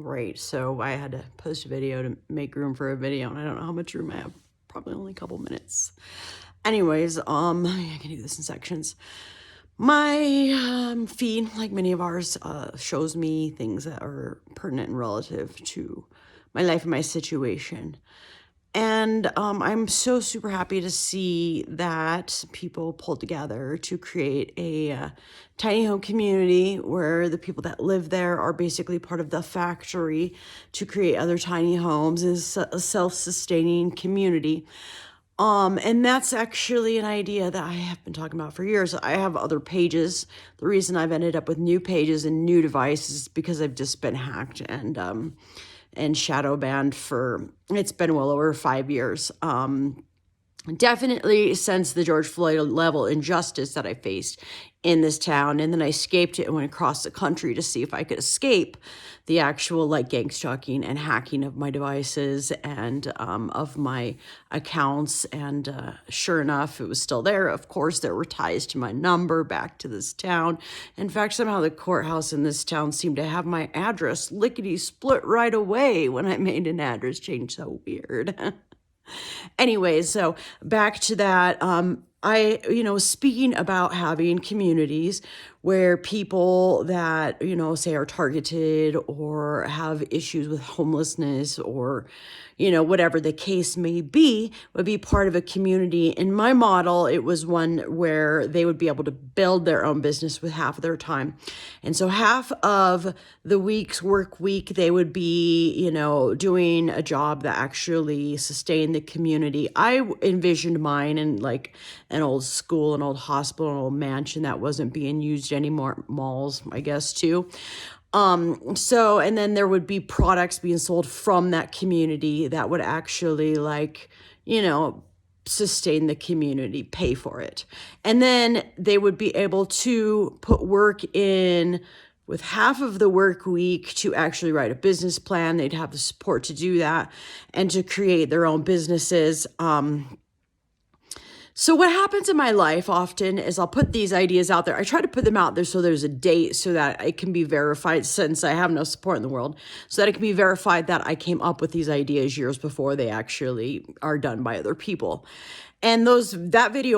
great. So I had to post a video to make room for a video, and I don't know how much room I have. Probably only a couple minutes. Anyways, I can do this in sections. My feed, like many of ours, shows me things that are pertinent and relative to my life and my situation. And I'm so super happy to see that people pulled together to create a tiny home community where the people that live there are basically part of the factory to create other tiny homes. Is a self-sustaining community. And that's actually an idea that I have been talking about for years. I have other pages. The reason I've ended up with new pages and new devices is because I've just been hacked and shadow banned for, it's been well over 5 years. Definitely since the George Floyd level injustice that I faced in this town. And then I escaped it and went across the country to see if I could escape the actual like gang stalking and hacking of my devices and of my accounts. And sure enough, it was still there. Of course, there were ties to my number back to this town. In fact, somehow the courthouse in this town seemed to have my address lickety split right away when I made an address change. So weird. Anyways, so back to that. Speaking about having communities where people that, say are targeted or have issues with homelessness or, whatever the case may be, would be part of a community. In my model, it was one where they would be able to build their own business with half of their time. And so half of the week's work week, they would be, doing a job that actually sustained the community. I envisioned mine in like an old school, an old hospital, an old mansion that wasn't being used anymore, malls, I guess, too. And then there would be products being sold from that community that would actually sustain the community, pay for it. And then they would be able to put work in with half of the work week to actually write a business plan. They'd have the support to do that and to create their own businesses. So what happens in my life often is I'll put these ideas out there. I try to put them out there so there's a date so that it can be verified, since I have no support in the world, so that it can be verified that I came up with these ideas years before they actually are done by other people. And that video